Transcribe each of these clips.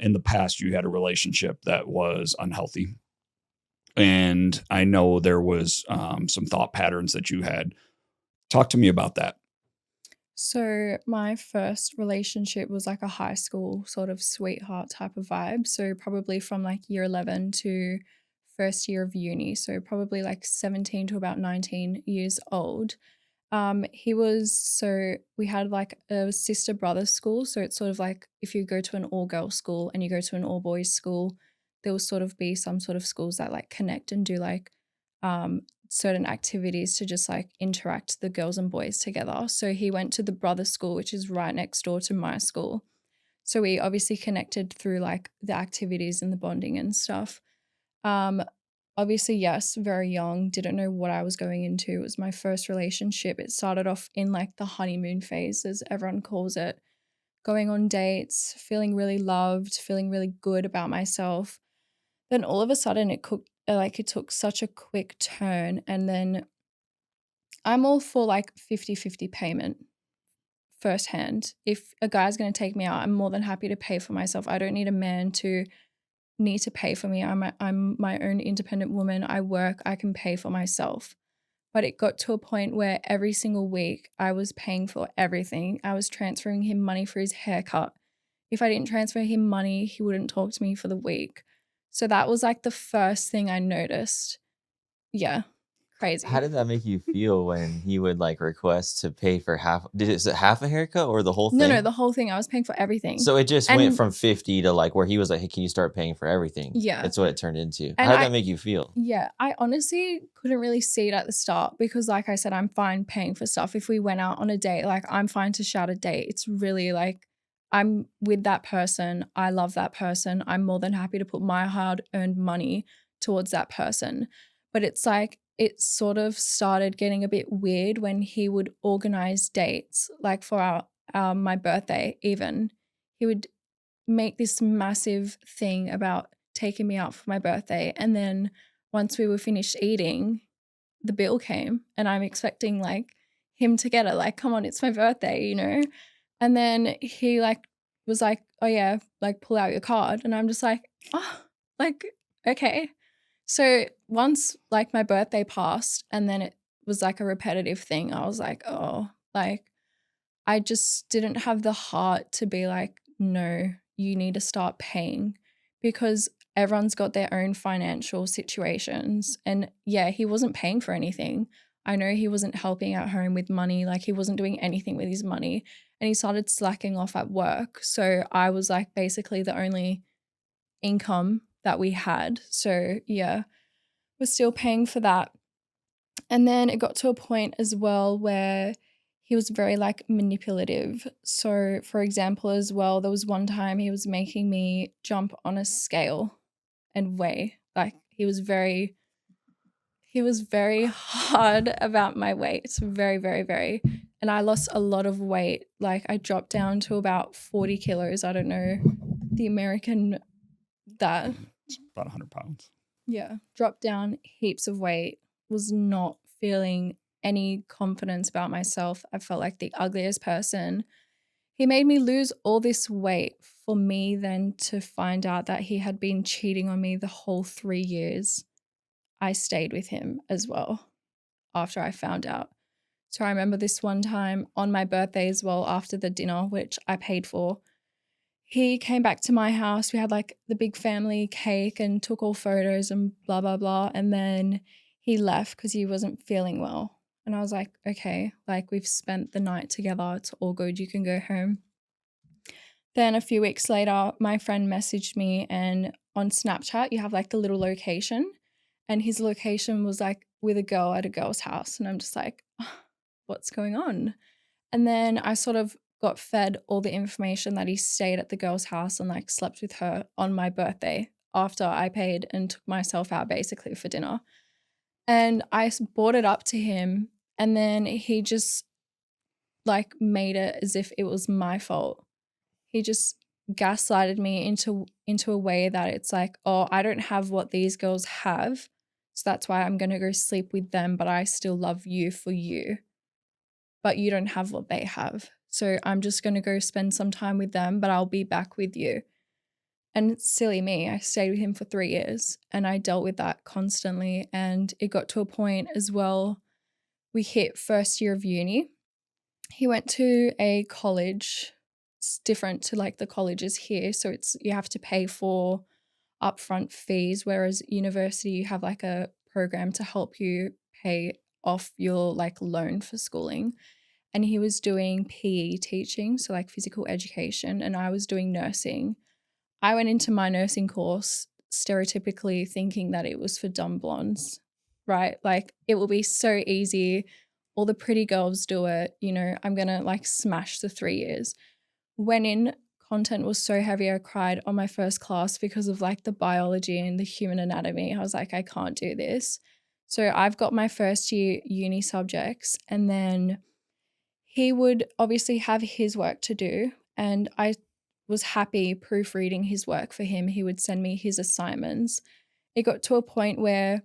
in the past you had a relationship that was unhealthy. And I know there was some thought patterns that you had. Talk to me about that. So my first relationship was like a high school sort of sweetheart type of vibe. So probably from like year 11 to first year of uni. So probably like 17 to about 19 years old. He was so we had like a sister brother school. So it's sort of like if you go to an all girls school and you go to an all boys school, there will sort of be some sort of schools that like connect and do like um certain activities to just like interact the girls and boys together. So he went to the brother school, which is right next door to my school. So we obviously connected through like the activities and the bonding and stuff. Um, Obviously, yes, very young, didn't know what I was going into. It was my first relationship. It started off in like the honeymoon phase, as everyone calls it, going on dates, feeling really loved, feeling really good about myself. Then all of a sudden it took such a quick turn, and then I'm all for like 50-50 payment firsthand. If a guy's going to take me out, I'm more than happy to pay for myself. I don't need a man to need to pay for me. I'm my own independent woman. I work, I can pay for myself. But it got to a point where every single week I was paying for everything. I was transferring him money for his haircut. If I didn't transfer him money, he wouldn't talk to me for the week. So that was like the first thing I noticed. Yeah, How crazy. did that make you feel when he would, like, request to pay for half is it half a haircut or the whole No, no, thing? the whole thing. I was paying for everything. So it just went And from 50 to, like, where he was like, "Hey, can you start paying for everything?" yeah. That's what it turned into. How And did that make you feel? I honestly couldn't really see it at the start because, like I said, I'm fine paying for stuff. If we went out on a date, like I'm fine to shout a date. It's really like I'm with that person. I love that person. I'm more than happy to put my hard earned money towards that person. But it's like it sort of started getting a bit weird when he would organize dates, like for our my birthday, even. He would make this massive thing about taking me out for my birthday. And then once we were finished eating, the bill came and I'm expecting like him to get it. Like, come on, it's my birthday, you know? And then he like was like, oh yeah, like pull out your card. And I'm just like, oh, like, okay. So once like my birthday passed and then it was like a repetitive thing, I was like, oh, like I just didn't have the heart to be like, no, you need to start paying because everyone's got their own financial situations. And yeah, he wasn't paying for anything. I know he wasn't helping at home with money, like he wasn't doing anything with his money. And he started slacking off at work. So I was like basically the only income that we had. So yeah, we're still paying for that. And then it got to a point as well where he was very like manipulative. So, for example, as well, there was one time he was making me jump on a scale and weigh. Like he was very hard about my weight. Very, very, very. And I lost a lot of weight. Like I dropped down to about 40 kilos. I don't know the American that It's about 100 pounds. yeah, dropped down heaps of weight, was not feeling any confidence about myself. I felt like the ugliest person. He made me lose all this weight for me then to find out that he had been cheating on me the whole 3 years. I stayed with him as well after I found out. So I remember this one time on my birthday as well, after the dinner, which I paid for. He came back to my house. We had like the big family cake and took all photos and blah, blah, blah. And then he left because he wasn't feeling well. And I was like, okay, like we've spent the night together. It's all good. You can go home. Then a few weeks later, my friend messaged me, and on Snapchat, you have like the little location. And his location was like with a girl at a girl's house. And I'm just like, what's going on? And then I sort of got fed all the information that he stayed at the girl's house and like slept with her on my birthday after I paid and took myself out basically for dinner. And brought it up to him, and then he just like made it as if it was my fault. He just gaslighted me into a way that it's like, oh, I don't have what these girls have, so that's why I'm gonna go sleep with them, but I still love you for you, but you don't have what they have. So I'm just going to go spend some time with them, but I'll be back with you. And silly me, I stayed with him for 3 years and I dealt with that constantly. And it got to a point as well, we hit first year of uni. He went to a college. It's different to like the colleges here. So it's you have to pay for upfront fees, whereas university you have like a program to help you pay off your like loan for schooling. And he was doing PE teaching, so like physical education, and I was doing nursing. I went into my nursing course stereotypically thinking that it was for dumb blondes, right? Like it will be so easy. All the pretty girls do it. You know, I'm going to like smash the 3 years. Went in, content was so heavy. I cried on my first class because of like the biology and the human anatomy. I was like, I can't do this. So I've got my first year uni subjects, and then he would obviously have his work to do. And I was happy proofreading his work for him. He would send me his assignments. It got to a point where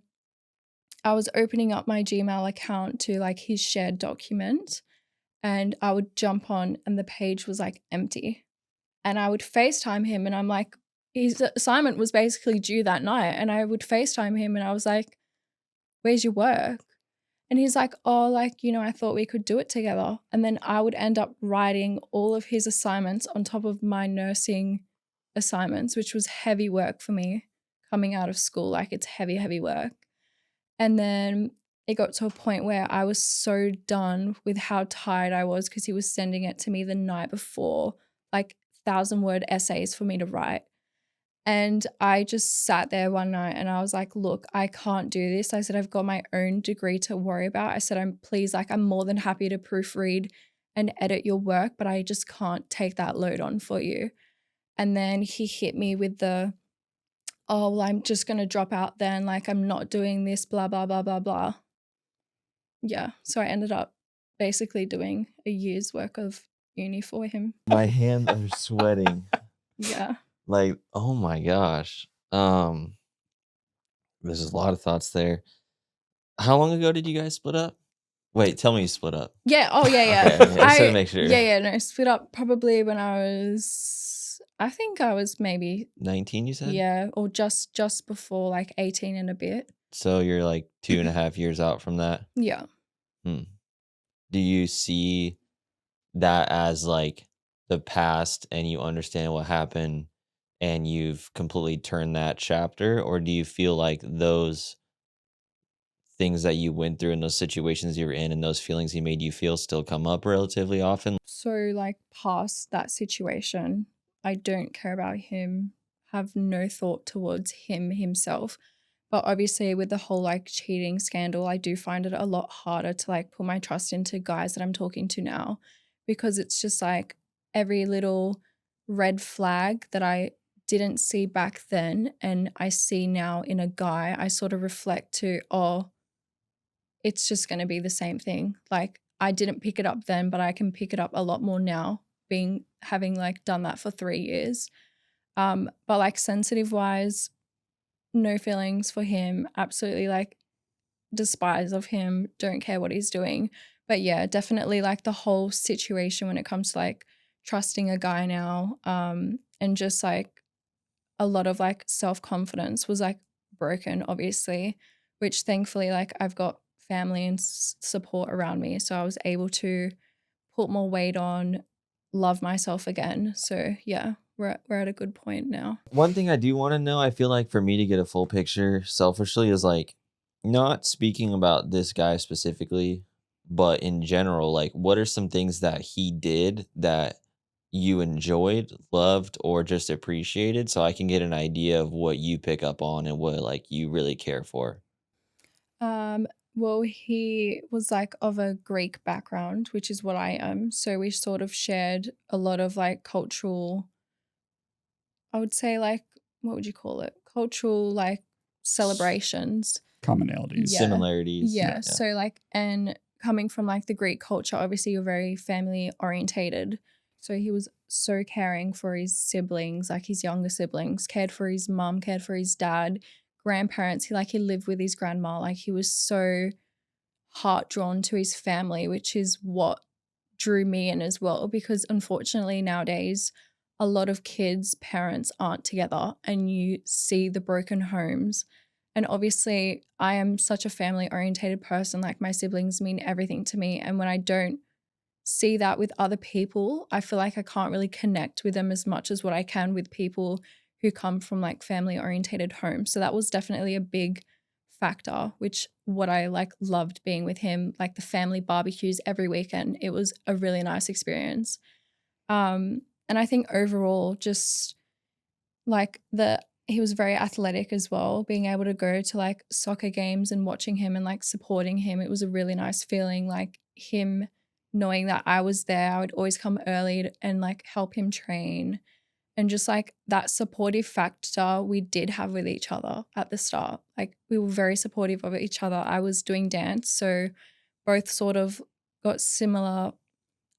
I was opening up my Gmail account to like his shared document, and I would jump on and the page was like empty. And I would FaceTime him and I'm like, his assignment was basically due that night. And I would FaceTime him and I was like, where's your work? And he's like, oh, like, you know, I thought we could do it together. And then I would end up writing all of his assignments on top of my nursing assignments, which was heavy work for me coming out of school. Like it's heavy, heavy work. And then it got to a point where I was so done with how tired I was because he was sending it to me the night before, like 1,000-word essays for me to write. And I just sat there one night and I was like, look, I can't do this. I said, I've got my own degree to worry about. I said, I'm more than happy to proofread and edit your work, but I just can't take that load on for you. And then he hit me with the, oh, well, I'm just going to drop out then. Like, I'm not doing this, blah, blah, blah, blah, blah. Yeah. So I ended up basically doing a year's work of uni for him. My hands are sweating. Yeah. Like, oh my gosh. There's a lot of thoughts there. How long ago did you guys split up? Wait, tell me you split up. Yeah. Oh, yeah, yeah. Okay, I just wanted to make sure. Yeah. No, split up probably when I think I was maybe 19, you said? Yeah, or just before like 18 and a bit. So you're like 2.5 years out from that. Yeah. Do you see that as like the past and you understand what happened and you've completely turned that chapter? Or do you feel like those things that you went through and those situations you were in and those feelings he made you feel still come up relatively often? So like past that situation, I don't care about him, have no thought towards him himself. But obviously with the whole like cheating scandal, I do find it a lot harder to like put my trust into guys that I'm talking to now, because it's just like every little red flag that I didn't see back then and I see now in a guy, I sort of reflect to, oh, it's just going to be the same thing. Like I didn't pick it up then, but I can pick it up a lot more now, having like done that for 3 years. But like sensitive wise, no feelings for him, absolutely like despise of him, don't care what he's doing. But yeah, definitely like the whole situation when it comes to like trusting a guy now, and just like a lot of like self-confidence was like broken, obviously, which thankfully like I've got family and support around me, so I was able to put more weight on, love myself again. So yeah, we're at a good point now. One thing I do want to know, I feel like for me to get a full picture selfishly is like not speaking about this guy specifically, but in general, like what are some things that he did that you enjoyed, loved, or just appreciated so I can get an idea of what you pick up on and what like you really care for. Well, he was like of a Greek background, which is what I am. So we sort of shared a lot of like cultural, I would say like, what would you call it? Cultural like celebrations. Commonalities. Yeah. Similarities. Yeah. So like, and coming from like the Greek culture, obviously you're very family orientated. So he was so caring for his siblings, like his younger siblings, cared for his mum, cared for his dad, grandparents. He lived with his grandma. Like he was so heart drawn to his family, which is what drew me in as well. Because unfortunately nowadays, a lot of kids' parents aren't together and you see the broken homes. And obviously, I am such a family orientated person. Like, my siblings mean everything to me. And when I don't see that with other people, I feel like I can't really connect with them as much as what I can with people who come from like family orientated homes. So that was definitely a big factor, which what I like loved being with him, like the family barbecues every weekend. It was a really nice experience. And I think overall, just like he was very athletic as well. Being able to go to like soccer games and watching him and like supporting him, it was a really nice feeling. Like him knowing that I was there, I would always come early and like help him train. And just like that supportive factor we did have with each other at the start. Like we were very supportive of each other. I was doing dance, so both sort of got similar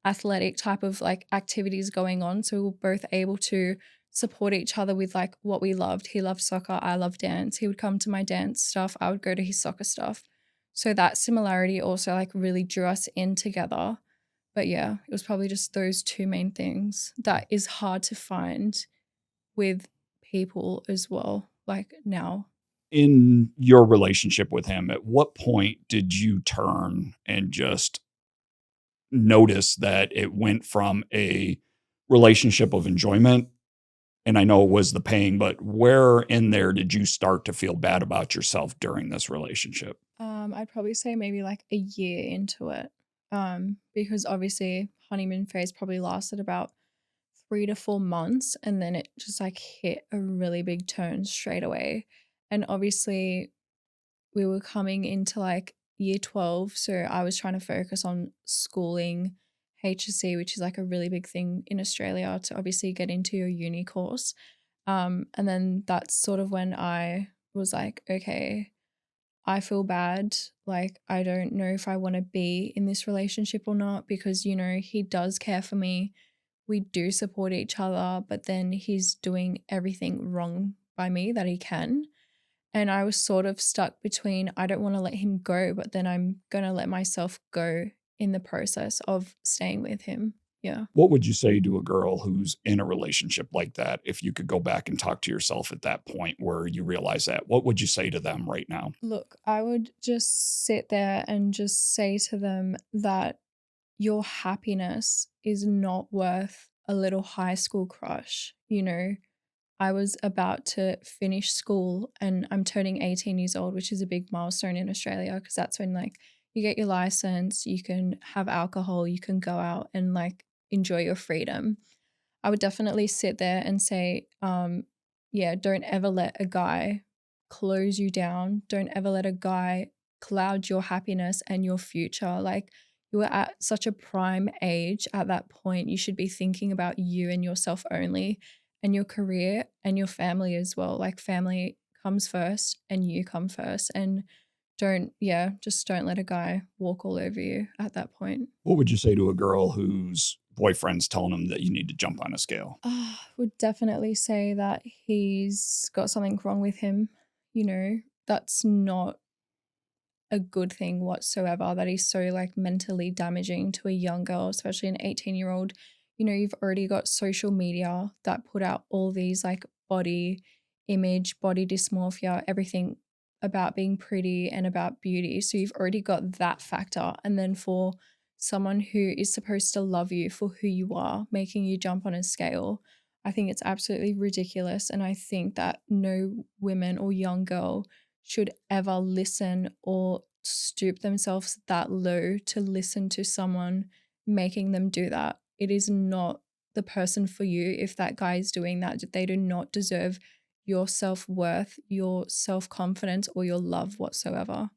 athletic type of like activities going on. So we were both able to support each other with like what we loved. He loved soccer, I loved dance. He would come to my dance stuff, I would go to his soccer stuff. So that similarity also like really drew us in together. But yeah, it was probably just those two main things that is hard to find with people as well, like now. In your relationship with him, at what point did you turn and just notice that it went from a relationship of enjoyment, and I know it was the pain, but where in there did you start to feel bad about yourself during this relationship? I'd probably say maybe like a year into it. Because obviously honeymoon phase probably lasted about 3 to 4 months and then it just like hit a really big turn straight away. And obviously we were coming into like year 12, so I was trying to focus on schooling, HSC, which is like a really big thing in Australia to obviously get into your uni course. And then that's sort of when I was like, okay, I feel bad. Like, I don't know if I want to be in this relationship or not because, he does care for me. We do support each other, but then he's doing everything wrong by me that he can. And I was sort of stuck between I don't want to let him go, but then I'm going to let myself go in the process of staying with him. Yeah. What would you say to a girl who's in a relationship like that? If you could go back and talk to yourself at that point where you realize that, what would you say to them right now? Look, I would just sit there and just say to them that your happiness is not worth a little high school crush. I was about to finish school and I'm turning 18 years old, which is a big milestone in Australia because that's when like you get your license, you can have alcohol, you can go out and like enjoy your freedom. I would definitely sit there and say, yeah, don't ever let a guy close you down. Don't ever let a guy cloud your happiness and your future. Like, you are at such a prime age at that point. You should be thinking about you and yourself only, and your career and your family as well. Like, family comes first and you come first. And just don't let a guy walk all over you at that point. What would you say to a girl whose boyfriend's telling them that you need to jump on a scale? Would definitely say that he's got something wrong with him. That's not a good thing whatsoever, that he's so like mentally damaging to a young girl, especially an 18-year-old. You've already got social media that put out all these like body image, body dysmorphia, everything about being pretty and about beauty. So you've already got that factor. And then for someone who is supposed to love you for who you are, making you jump on a scale, I think it's absolutely ridiculous. And I think that no women or young girl should ever listen or stoop themselves that low to listen to someone making them do that. It is not the person for you if that guy is doing that. They do not deserve your self worth, your self confidence, or your love whatsoever.